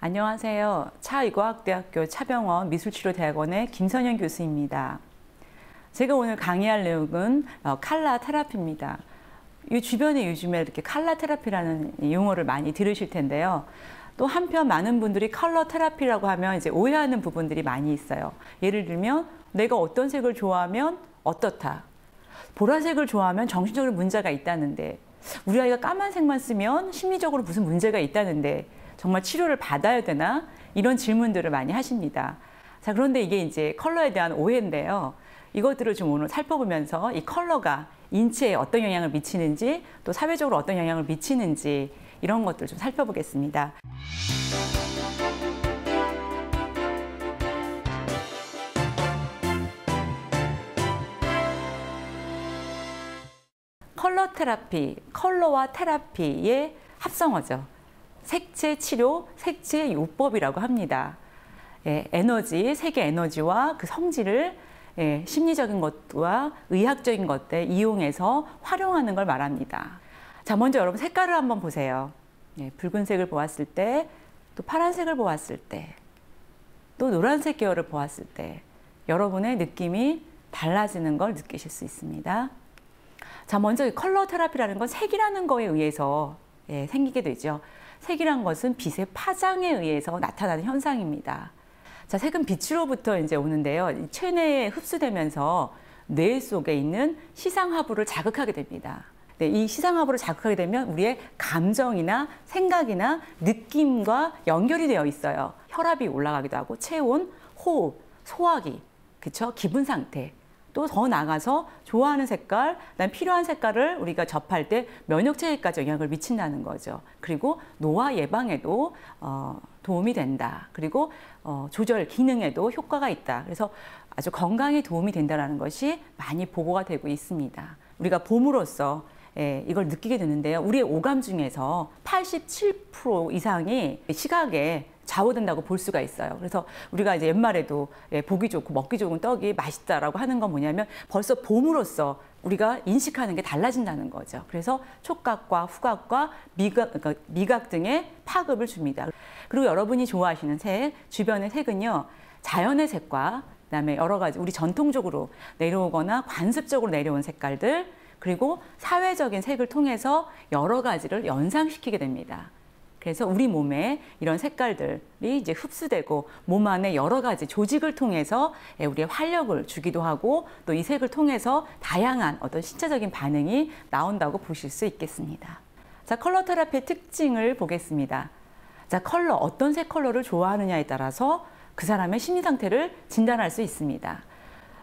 안녕하세요. 차의과학대학교 차병원 미술치료대학원의 김선영 교수입니다. 제가 오늘 강의할 내용은 칼라 테라피입니다. 이 주변에 요즘에 이렇게 칼라 테라피라는 용어를 많이 들으실 텐데요. 또 한편 많은 분들이 컬러 테라피라고 하면 이제 오해하는 부분들이 많이 있어요. 예를 들면 내가 어떤 색을 좋아하면 어떻다. 보라색을 좋아하면 정신적으로 문제가 있다는데 우리 아이가 까만색만 쓰면 심리적으로 무슨 문제가 있다는데 정말 치료를 받아야 되나? 이런 질문들을 많이 하십니다. 자, 그런데 이게 이제 컬러에 대한 오해인데요. 이것들을 좀 오늘 살펴보면서 이 컬러가 인체에 어떤 영향을 미치는지 또 사회적으로 어떤 영향을 미치는지 이런 것들을 좀 살펴보겠습니다. 컬러 테라피, 컬러와 테라피의 합성어죠. 색채 치료, 색채 요법이라고 합니다. 에너지, 색의 에너지와 그 성질을 심리적인 것과 의학적인 것들 이용해서 활용하는 걸 말합니다. 자, 먼저 여러분 색깔을 한번 보세요. 붉은색을 보았을 때, 또 파란색을 보았을 때, 또 노란색 계열을 보았을 때 여러분의 느낌이 달라지는 걸 느끼실 수 있습니다. 자, 먼저 이 컬러 테라피라는 건 색이라는 거에 의해서 생기게 되죠. 색이란 것은 빛의 파장에 의해서 나타나는 현상입니다. 자, 색은 빛으로부터 이제 오는데요. 체내에 흡수되면서 뇌 속에 있는 시상하부를 자극하게 됩니다. 네, 이 시상하부를 자극하게 되면 우리의 감정이나 생각이나 느낌과 연결이 되어 있어요. 혈압이 올라가기도 하고 체온, 호흡, 소화기, 그쵸? 기분 상태. 또 더 나가서 좋아하는 색깔, 그다음 필요한 색깔을 우리가 접할 때 면역체계까지 영향을 미친다는 거죠. 그리고 노화 예방에도 도움이 된다. 그리고 조절 기능에도 효과가 있다. 그래서 아주 건강에 도움이 된다는 것이 많이 보고가 되고 있습니다. 우리가 봄으로써 이걸 느끼게 되는데요. 우리의 오감 중에서 87% 이상이 시각에 좌우된다고 볼 수가 있어요. 그래서 우리가 이제 옛말에도 보기 좋고 먹기 좋은 떡이 맛있다라고 하는 건 뭐냐면 벌써 봄으로써 우리가 인식하는 게 달라진다는 거죠. 그래서 촉각과 후각과 미각 등에 파급을 줍니다. 그리고 여러분이 좋아하시는 색, 주변의 색은요, 자연의 색과 그다음에 여러 가지 우리 전통적으로 내려오거나 관습적으로 내려온 색깔들, 그리고 사회적인 색을 통해서 여러 가지를 연상시키게 됩니다. 그래서 우리 몸에 이런 색깔들이 이제 흡수되고 몸 안에 여러 가지 조직을 통해서 우리의 활력을 주기도 하고 또 이 색을 통해서 다양한 어떤 신체적인 반응이 나온다고 보실 수 있겠습니다. 자, 컬러 테라피의 특징을 보겠습니다. 자, 컬러, 어떤 색 컬러를 좋아하느냐에 따라서 그 사람의 심리 상태를 진단할 수 있습니다.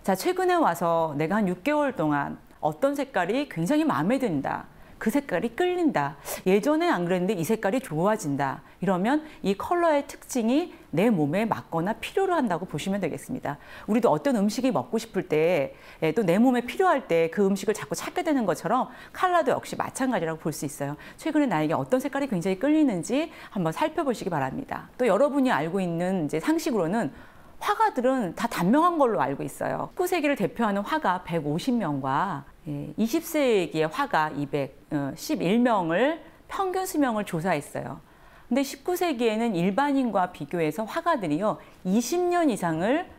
자, 최근에 와서 내가 한 6개월 동안 어떤 색깔이 굉장히 마음에 든다. 그 색깔이 끌린다. 예전에 안 그랬는데 이 색깔이 좋아진다. 이러면 이 컬러의 특징이 내 몸에 맞거나 필요로 한다고 보시면 되겠습니다. 우리도 어떤 음식이 먹고 싶을 때 또 내 몸에 필요할 때 그 음식을 자꾸 찾게 되는 것처럼 컬러도 역시 마찬가지라고 볼 수 있어요. 최근에 나에게 어떤 색깔이 굉장히 끌리는지 한번 살펴보시기 바랍니다. 또 여러분이 알고 있는 이제 상식으로는 화가들은 다 단명한 걸로 알고 있어요. 19세기를 대표하는 화가 150명과 20세기의 화가 211명을 평균 수명을 조사했어요. 근데 19세기에는 일반인과 비교해서 화가들이요 20년 이상을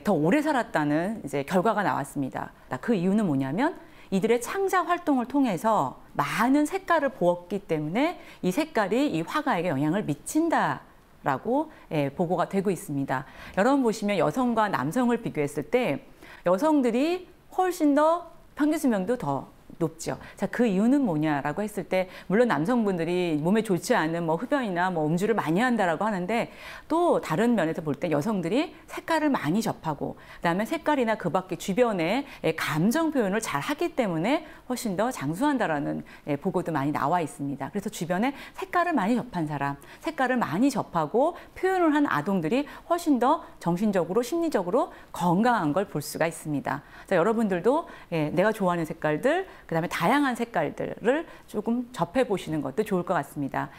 더 오래 살았다는 이제 결과가 나왔습니다. 그 이유는 뭐냐면 이들의 창작 활동을 통해서 많은 색깔을 보았기 때문에 이 색깔이 이 화가에게 영향을 미친다. 라고 보고가 되고 있습니다. 여러분 보시면 여성과 남성을 비교했을 때 여성들이 훨씬 더 평균 수명도 더 높죠. 자, 그 이유는 뭐냐라고 했을 때 물론 남성분들이 몸에 좋지 않은 뭐 흡연이나 뭐 음주를 많이 한다라고 하는데 또 다른 면에서 볼 때 여성들이 색깔을 많이 접하고 그다음에 색깔이나 그 밖에 주변에 감정 표현을 잘 하기 때문에 훨씬 더 장수한다라는 보고도 많이 나와 있습니다. 그래서 주변에 색깔을 많이 접한 사람, 색깔을 많이 접하고 표현을 한 아동들이 훨씬 더 정신적으로 심리적으로 건강한 걸 볼 수가 있습니다. 자, 여러분들도 내가 좋아하는 색깔들 그다음에 다양한 색깔들을 조금 접해보시는 것도 좋을 것 같습니다.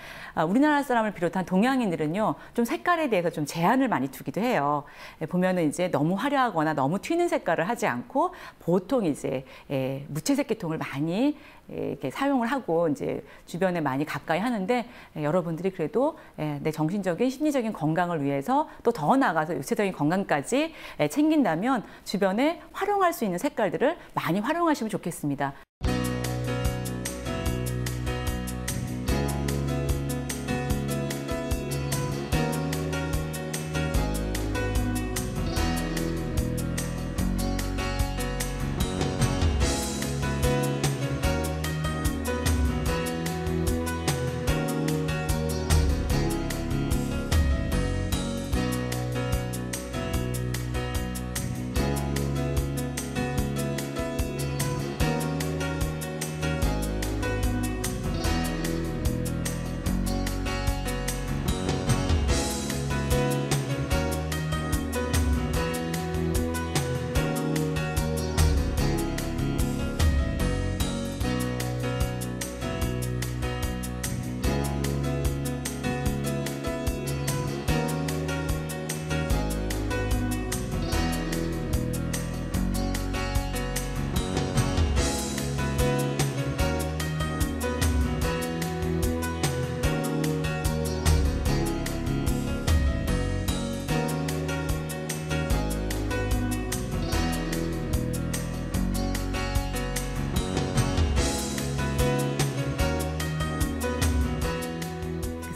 우리나라 사람을 비롯한 동양인들은요, 좀 색깔에 대해서 좀 제한을 많이 두기도 해요. 보면은 이제 너무 화려하거나 너무 튀는 색깔을 하지 않고 보통 이제 무채색 계통을 많이 이렇게 사용을 하고 이제 주변에 많이 가까이 하는데 여러분들이 그래도 내 정신적인 심리적인 건강을 위해서 또 더 나아가서 육체적인 건강까지 챙긴다면 주변에 활용할 수 있는 색깔들을 많이 활용하시면 좋겠습니다.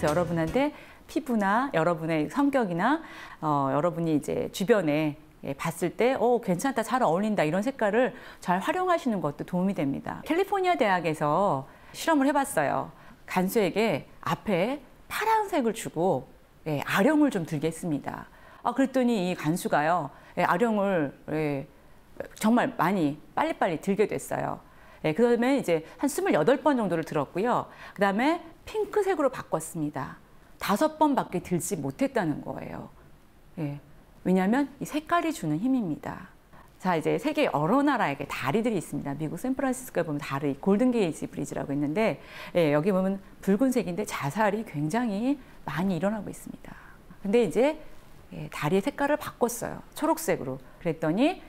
그래서 여러분한테 피부나 여러분의 성격이나 여러분이 이제 주변에 봤을 때 괜찮다, 잘 어울린다 이런 색깔을 잘 활용하시는 것도 도움이 됩니다. 캘리포니아 대학에서 실험을 해봤어요. 간수에게 앞에 파란색을 주고 아령을 좀 들게 했습니다. 그랬더니 이 간수가요, 아령을 정말 많이 빨리빨리 들게 됐어요. 그 다음에 이제 한 28번 정도를 들었고요. 그 다음에 핑크색으로 바꿨습니다. 5번밖에 들지 못했다는 거예요. 왜냐하면 이 색깔이 주는 힘입니다. 자, 이제 세계 여러 나라에 다리들이 있습니다. 미국 샌프란시스코에 보면 다리, 골든 게이지 브리지라고 있는데 여기 보면 붉은색인데 자살이 굉장히 많이 일어나고 있습니다. 근데 이제 다리의 색깔을 바꿨어요. 초록색으로. 그랬더니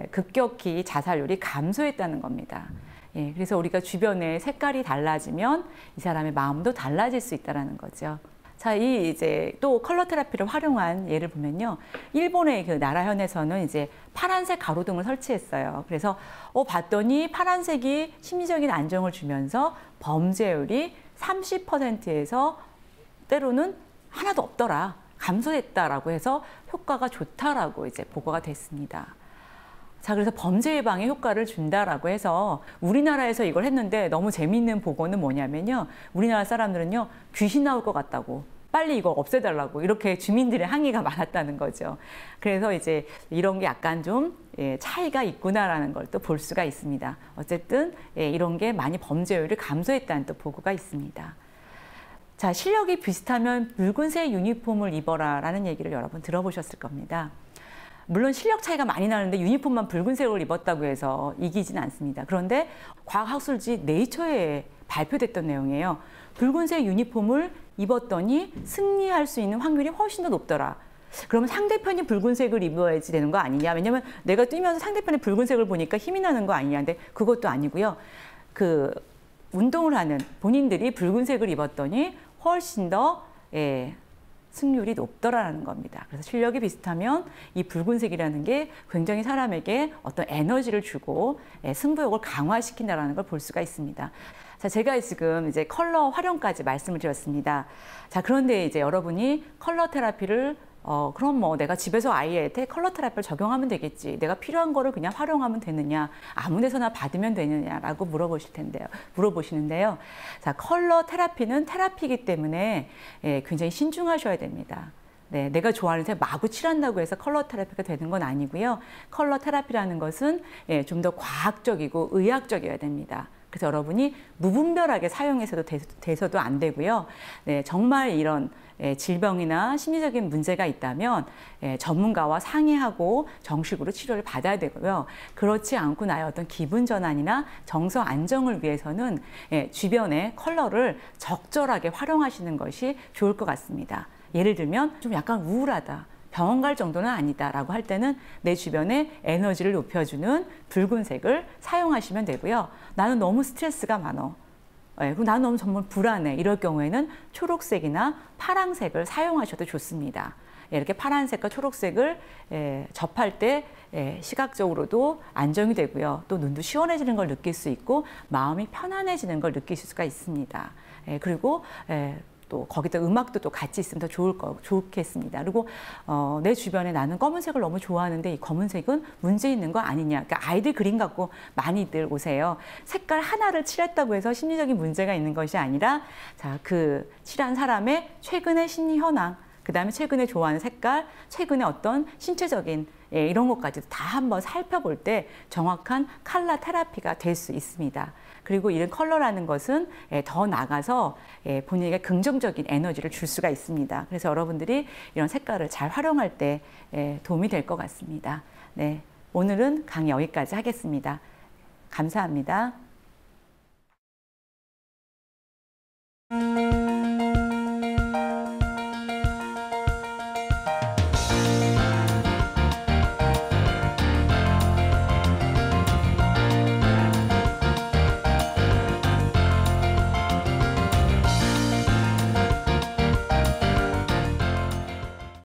급격히 자살률이 감소했다는 겁니다. 그래서 우리가 주변에 색깔이 달라지면 이 사람의 마음도 달라질 수 있다는 거죠. 자, 이제 또 컬러 테라피를 활용한 예를 보면요. 일본의 그 나라현에서는 이제 파란색 가로등을 설치했어요. 그래서 봤더니 파란색이 심리적인 안정을 주면서 범죄율이 30%에서 때로는 하나도 없더라, 감소했다라고 해서 효과가 좋다라고 이제 보고가 됐습니다. 자, 그래서 범죄 예방에 효과를 준다라고 해서 우리나라에서 이걸 했는데 너무 재미있는 보고는 뭐냐면요. 우리나라 사람들은요, 귀신 나올 것 같다고, 빨리 이거 없애달라고 이렇게 주민들의 항의가 많았다는 거죠. 그래서 이제 이런 게 약간 좀 차이가 있구나라는 걸 또 볼 수가 있습니다. 어쨌든 이런 게 많이 범죄율을 감소했다는 또 보고가 있습니다. 자, 실력이 비슷하면 붉은색 유니폼을 입어라 라는 얘기를 여러분 들어보셨을 겁니다. 물론 실력 차이가 많이 나는데 유니폼만 붉은색을 입었다고 해서 이기지는 않습니다. 그런데 과학학술지 네이처에 발표됐던 내용이에요. 붉은색 유니폼을 입었더니 승리할 수 있는 확률이 훨씬 더 높더라. 그러면 상대편이 붉은색을 입어야지 되는 거 아니냐? 왜냐면 내가 뛰면서 상대편의 붉은색을 보니까 힘이 나는 거 아니냐? 근데 그것도 아니고요. 그 운동을 하는 본인들이 붉은색을 입었더니 훨씬 더 승률이 높더라는 겁니다. 그래서 실력이 비슷하면 이 붉은색이라는 게 굉장히 사람에게 어떤 에너지를 주고 승부욕을 강화시킨다는 걸 볼 수가 있습니다. 자, 제가 지금 이제 컬러 활용까지 말씀을 드렸습니다. 자, 그런데 이제 여러분이 컬러 테라피를 그럼 뭐 내가 집에서 아이한테 컬러 테라피를 적용하면 되겠지, 내가 필요한 거를 그냥 활용하면 되느냐, 아무 데서나 받으면 되느냐라고 물어보시는데요. 자, 컬러 테라피는 테라피이기 때문에 굉장히 신중하셔야 됩니다. 네, 내가 좋아하는 색 마구 칠한다고 해서 컬러 테라피가 되는 건 아니고요. 컬러 테라피라는 것은 좀 더 과학적이고 의학적이어야 됩니다. 그래서 여러분이 무분별하게 사용해서도 돼서도 안 되고요. 네, 정말 이런 질병이나 심리적인 문제가 있다면 전문가와 상의하고 정식으로 치료를 받아야 되고요. 그렇지 않고 나의 어떤 기분 전환이나 정서 안정을 위해서는 주변의 컬러를 적절하게 활용하시는 것이 좋을 것 같습니다. 예를 들면 좀 약간 우울하다, 병원 갈 정도는 아니다라고 할 때는 내 주변에 에너지를 높여주는 붉은색을 사용하시면 되고요. 나는 너무 스트레스가 많아. 그리고 나는 너무 정말 불안해. 이럴 경우에는 초록색이나 파란색을 사용하셔도 좋습니다. 이렇게 파란색과 초록색을 접할 때 시각적으로도 안정이 되고요. 또 눈도 시원해지는 걸 느낄 수 있고 마음이 편안해지는 걸 느끼실 수가 있습니다. 그리고 또 거기다 음악도 또 같이 있으면 더 좋겠습니다. 그리고 내 주변에 나는 검은색을 너무 좋아하는데 이 검은색은 문제 있는 거 아니냐. 그러니까 아이들 그림 갖고 많이들 오세요. 색깔 하나를 칠했다고 해서 심리적인 문제가 있는 것이 아니라 자, 그 칠한 사람의 최근의 심리 현황, 그 다음에 최근에 좋아하는 색깔, 최근에 어떤 신체적인 이런 것까지도 다 한번 살펴볼 때 정확한 컬러 테라피가 될 수 있습니다. 그리고 이런 컬러라는 것은 더 나가서 본인에게 긍정적인 에너지를 줄 수가 있습니다. 그래서 여러분들이 이런 색깔을 잘 활용할 때 도움이 될 것 같습니다. 네, 오늘은 강의 여기까지 하겠습니다. 감사합니다.